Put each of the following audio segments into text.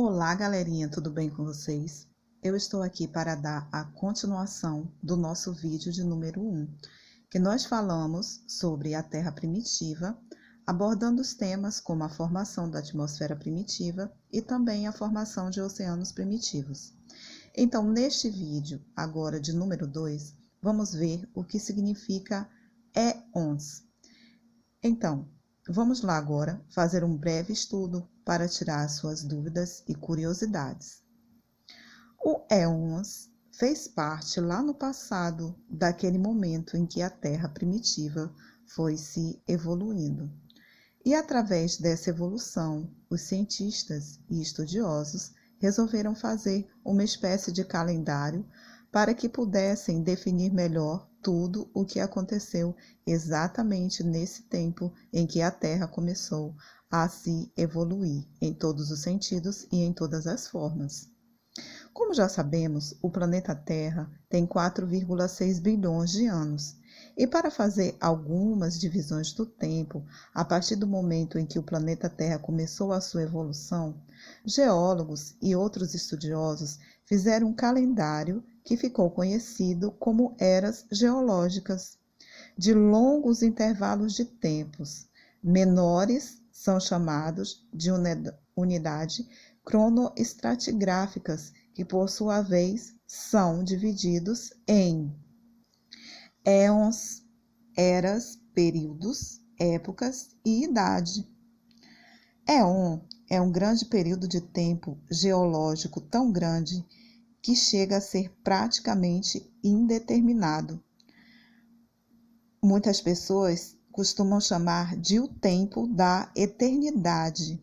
Olá, galerinha, tudo bem com vocês? Eu estou aqui para dar a continuação do nosso vídeo de número 1, que nós falamos sobre a Terra primitiva, abordando os temas como a formação da atmosfera primitiva e também a formação de oceanos primitivos. Então, neste vídeo, agora de número 2, vamos ver o que significa éons. Então, vamos lá agora fazer um breve estudo para tirar suas dúvidas e curiosidades. O éons fez parte lá no passado daquele momento em que a Terra primitiva foi se evoluindo. E através dessa evolução, os cientistas e estudiosos resolveram fazer uma espécie de calendário para que pudessem definir melhor tudo o que aconteceu exatamente nesse tempo em que a Terra começou a se evoluir em todos os sentidos e em todas as formas. Como já sabemos, o planeta Terra tem 4,6 bilhões de anos. E para fazer algumas divisões do tempo, a partir do momento em que o planeta Terra começou a sua evolução, geólogos e outros estudiosos fizeram um calendário que ficou conhecido como eras geológicas, de longos intervalos de tempos. Menores são chamados de unidade cronoestratigráficas, que por sua vez são divididos em éons, eras, períodos, épocas e idade. Éon é um grande período de tempo geológico tão grande que chega a ser praticamente indeterminado. Muitas pessoas costumam chamar de o tempo da eternidade.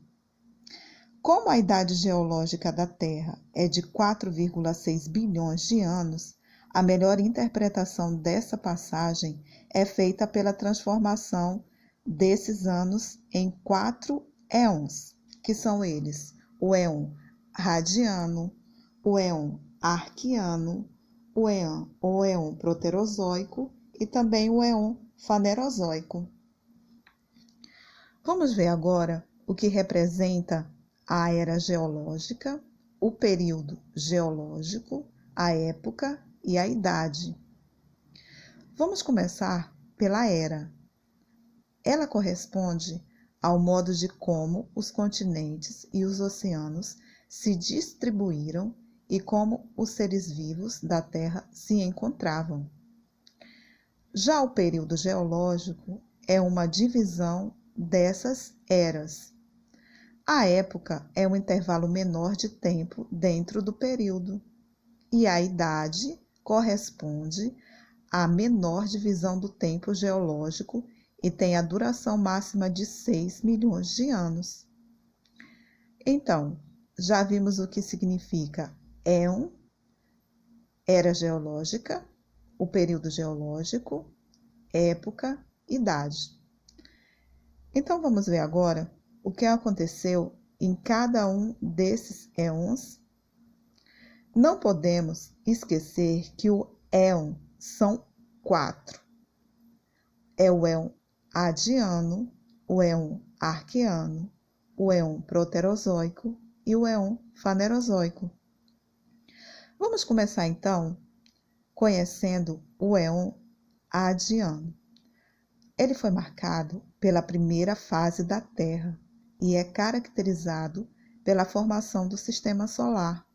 Como a idade geológica da Terra é de 4,6 bilhões de anos, a melhor interpretação dessa passagem é feita pela transformação desses anos em 4 éons, que são eles: o éon radiano, o éon arquiano, o éon proterozoico e também o éon fanerozoico. Vamos ver agora o que representa a era geológica, o período geológico, a época e a idade. Vamos começar pela era. Ela corresponde ao modo de como os continentes e os oceanos se distribuíram e como os seres vivos da Terra se encontravam. Já o período geológico é uma divisão dessas eras. A época é um intervalo menor de tempo dentro do período, e a idade corresponde à menor divisão do tempo geológico e tem a duração máxima de 6 milhões de anos. Então, já vimos o que significa éon, era geológica, o período geológico, época, idade. Então, vamos ver agora o que aconteceu em cada um desses éons. Não podemos esquecer que o éon são 4. É o éon adiano, o éon arqueano, o éon proterozoico e o éon fanerozoico. Vamos começar então conhecendo o éon adiano. Ele foi marcado pela primeira fase da Terra e é caracterizado pela formação do sistema solar.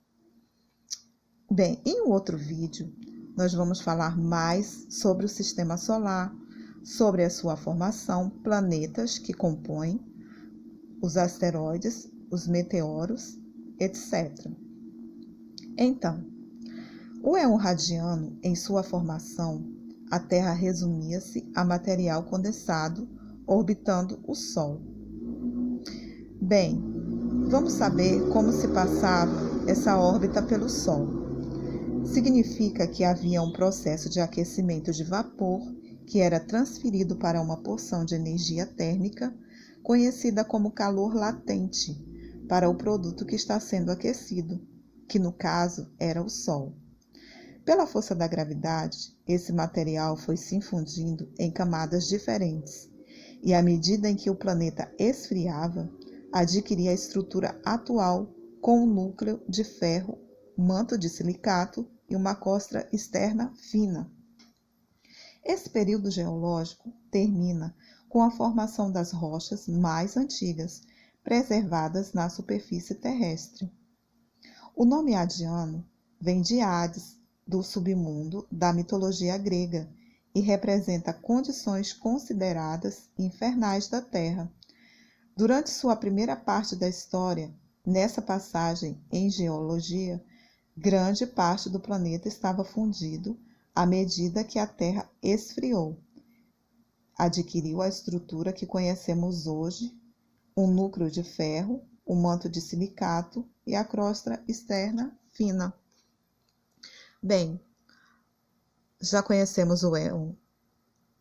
Bem, em um outro vídeo, nós vamos falar mais sobre o sistema solar, sobre a sua formação, planetas que compõem, os asteroides, os meteoros, etc. Então, o éon radiano, em sua formação, a Terra resumia-se a material condensado orbitando o Sol. Bem, vamos saber como se passava essa órbita pelo Sol. Significa que havia um processo de aquecimento de vapor que era transferido para uma porção de energia térmica, conhecida como calor latente, para o produto que está sendo aquecido, que no caso era o Sol. Pela força da gravidade, esse material foi se infundindo em camadas diferentes, e à medida em que o planeta esfriava, adquiria a estrutura atual com um núcleo de ferro, manto de silicato e uma crosta externa fina. Esse período geológico termina com a formação das rochas mais antigas, preservadas na superfície terrestre. O nome adiano vem de Hades, do submundo da mitologia grega, e representa condições consideradas infernais da Terra. Durante sua primeira parte da história, nessa passagem em geologia, grande parte do planeta estava fundido à medida que a Terra esfriou. Adquiriu a estrutura que conhecemos hoje, um núcleo de ferro, um manto de silicato e a crosta externa fina. Bem, já conhecemos o éon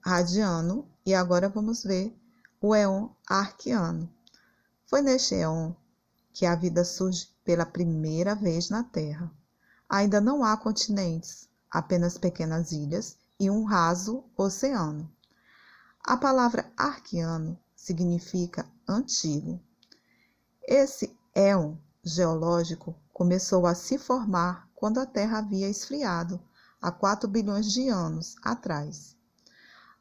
radiano e agora vamos ver o éon arquiano. Foi neste éon que a vida surge pela primeira vez na Terra. Ainda não há continentes, apenas pequenas ilhas e um raso oceano. A palavra arquiano significa antigo. Esse éon geológico começou a se formar quando a Terra havia esfriado, há 4 bilhões de anos atrás.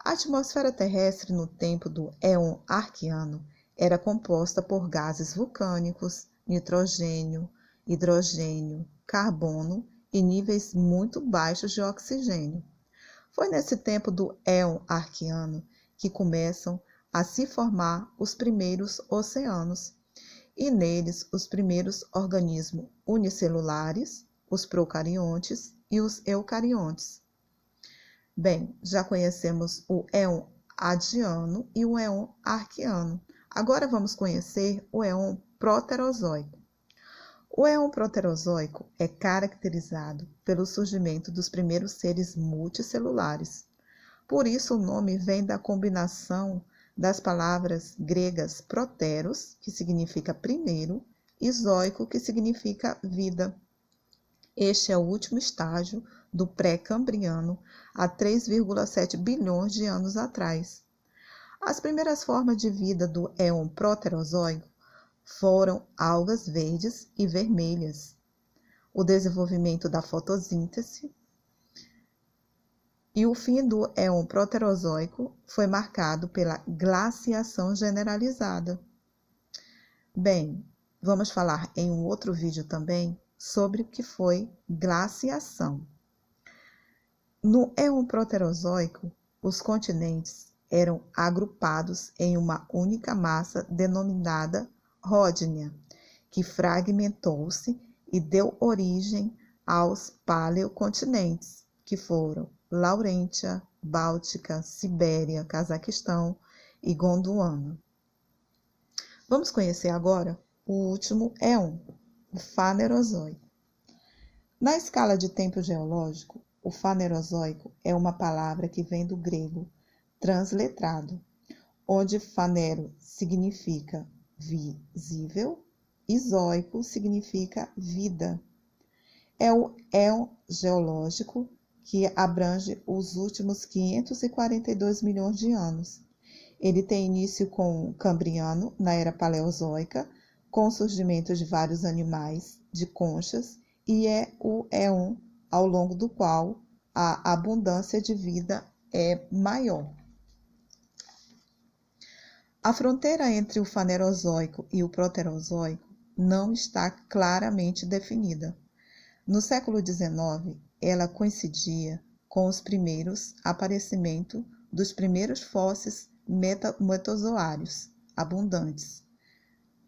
A atmosfera terrestre no tempo do éon arquiano era composta por gases vulcânicos, nitrogênio, hidrogênio, carbono e níveis muito baixos de oxigênio. Foi nesse tempo do éon arquiano que começam a se formar os primeiros oceanos, e neles os primeiros organismos unicelulares, os procariontes e os eucariontes. Bem, já conhecemos o éon adiano e o éon arquiano. Agora vamos conhecer o éon proterozoico. O éon proterozoico é caracterizado pelo surgimento dos primeiros seres multicelulares. Por isso o nome vem da combinação das palavras gregas proteros, que significa primeiro, e zoico, que significa vida. Este é o último estágio do pré-cambriano, há 3,7 bilhões de anos atrás. As primeiras formas de vida do éon proterozoico foram algas verdes e vermelhas. O desenvolvimento da fotossíntese e o fim do éon proterozoico foi marcado pela glaciação generalizada. Bem, vamos falar em um outro vídeo também sobre o que foi glaciação. No éon proterozoico, os continentes eram agrupados em uma única massa denominada Ródnia, que fragmentou-se e deu origem aos paleocontinentes, que foram Laurência, Báltica, Sibéria, Cazaquistão e Gondwana. Vamos conhecer agora o último éon, o Fanerozoico. Na escala de tempo geológico, o Fanerozoico é uma palavra que vem do grego transletrado, onde fanero significa visível e zoico significa vida. É o éon geológico que abrange os últimos 542 milhões de anos. Ele tem início com o Cambriano, na era Paleozoica, com o surgimento de vários animais, de conchas, e é o éon ao longo do qual a abundância de vida é maior. A fronteira entre o Fanerozoico e o Proterozoico não está claramente definida. No século XIX, ela coincidia com os primeiros aparecimentos dos primeiros fósseis metazoários abundantes.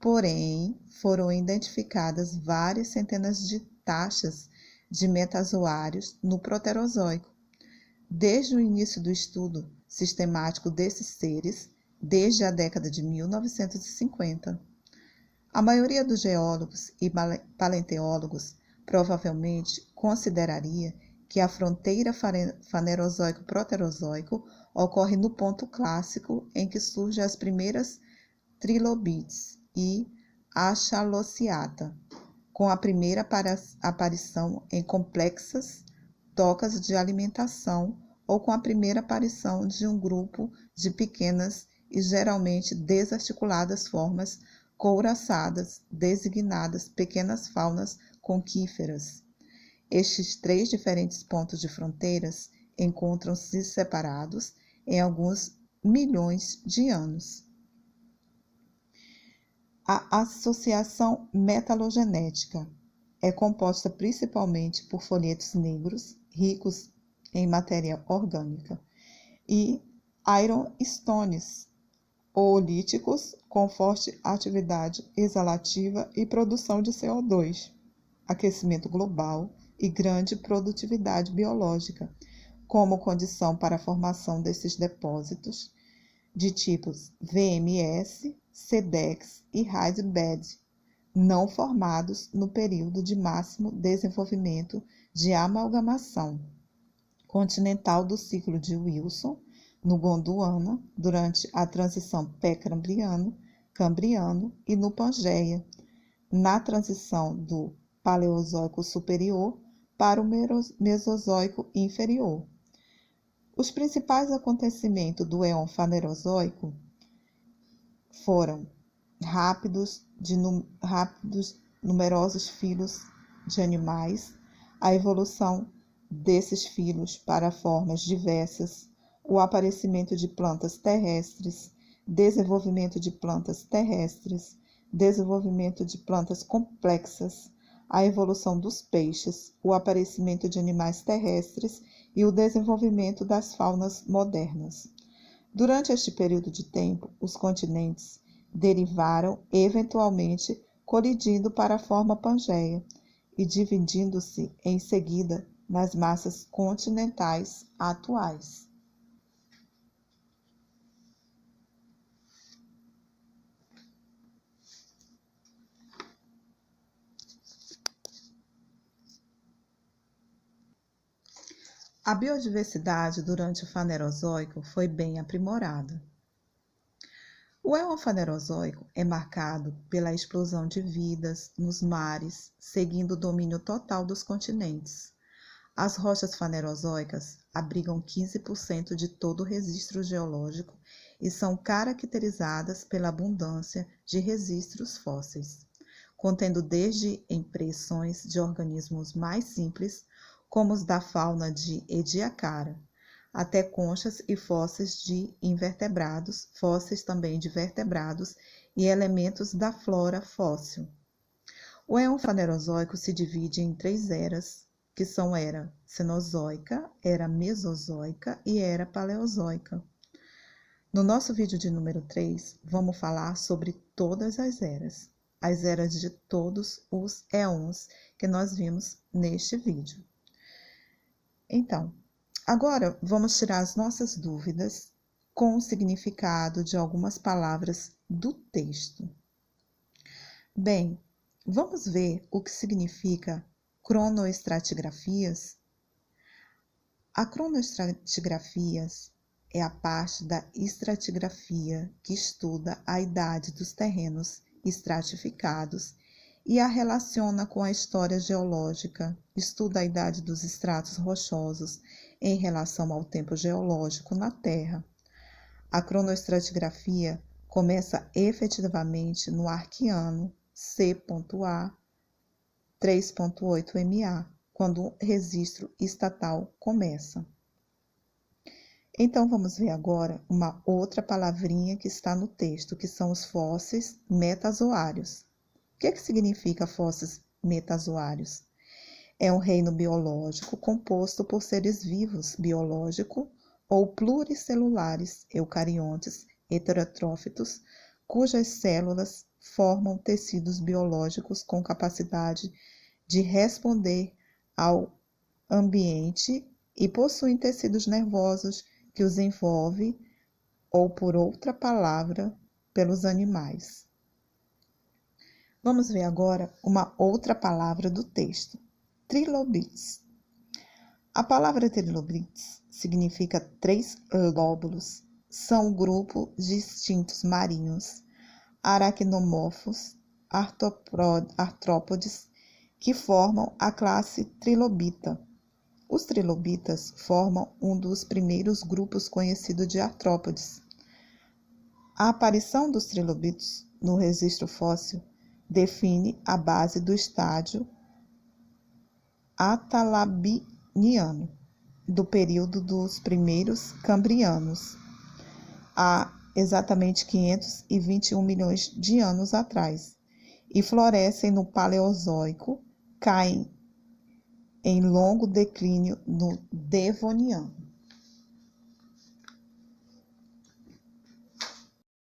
Porém, foram identificadas várias centenas de taxas de metazoários no Proterozoico. Desde o início do estudo sistemático desses seres, desde a década de 1950. A maioria dos geólogos e paleontólogos provavelmente consideraria que a fronteira Fanerozoico-Proterozoico ocorre no ponto clássico em que surgem as primeiras trilobites e Achalocята, com a primeira aparição em complexas tocas de alimentação ou com a primeira aparição de um grupo de pequenas e geralmente desarticuladas formas couraçadas, designadas pequenas faunas conquíferas. Estes 3 diferentes pontos de fronteiras encontram-se separados em alguns milhões de anos. A associação metalogenética é composta principalmente por folhetos negros, ricos em matéria orgânica, e ironstones, oolíticos com forte atividade exalativa e produção de CO2, aquecimento global e grande produtividade biológica, como condição para a formação desses depósitos de tipos VMS, SEDEX e Rysbed, não formados no período de máximo desenvolvimento de amalgamação continental do ciclo de Wilson, no Gondwana, durante a transição pré-cambriano, cambriano e no Pangeia, na transição do Paleozoico superior para o Mesozoico inferior. Os principais acontecimentos do Éon Fanerozoico foram rápidos, numerosos filos de animais, a evolução desses filos para formas diversas, o aparecimento de plantas terrestres, desenvolvimento de plantas terrestres, desenvolvimento de plantas complexas, a evolução dos peixes, o aparecimento de animais terrestres e o desenvolvimento das faunas modernas. Durante este período de tempo, os continentes derivaram, eventualmente colidindo para a forma Pangeia e dividindo-se em seguida nas massas continentais atuais. A biodiversidade durante o Fanerozoico foi bem aprimorada. O Éon Fanerozoico é marcado pela explosão de vidas nos mares, seguindo o domínio total dos continentes. As rochas fanerozoicas abrigam 15% de todo o registro geológico e são caracterizadas pela abundância de registros fósseis, contendo desde impressões de organismos mais simples, como os da fauna de Ediacara, até conchas e fósseis de invertebrados, fósseis também de vertebrados e elementos da flora fóssil. O Éon Fanerozoico se divide em 3 eras, que são era Cenozoica, era Mesozoica e era Paleozoica. No nosso vídeo de número 3, vamos falar sobre todas as eras de todos os éons que nós vimos neste vídeo. Então, agora vamos tirar as nossas dúvidas com o significado de algumas palavras do texto. Bem, vamos ver o que significa cronoestratigrafias? A cronoestratigrafias é a parte da estratigrafia que estuda a idade dos terrenos estratificados e a relaciona com a história geológica, estuda a idade dos estratos rochosos em relação ao tempo geológico na Terra. A cronoestratigrafia começa efetivamente no Arqueano C.A. 3.8 MA, quando o registro estatal começa. Então, vamos ver agora uma outra palavrinha que está no texto, que são os fósseis metazoários. O que significa fósseis metazoários? É um reino biológico composto por seres vivos, biológico ou pluricelulares, eucariontes, heterotrófitos, cujas células formam tecidos biológicos com capacidade de responder ao ambiente e possuem tecidos nervosos que os envolve, ou por outra palavra, pelos animais. Vamos ver agora uma outra palavra do texto, trilobites. A palavra trilobites significa 3 lóbulos, são um grupo de instintos marinhos, aracnomorfos, artrópodes, que formam a classe trilobita. Os trilobitas formam um dos primeiros grupos conhecidos de artrópodes. A aparição dos trilobitos no registro fóssil define a base do estádio atalabiniano, do período dos primeiros cambrianos, há exatamente 521 milhões de anos atrás, e florescem no Paleozoico, caem em longo declínio no Devoniano.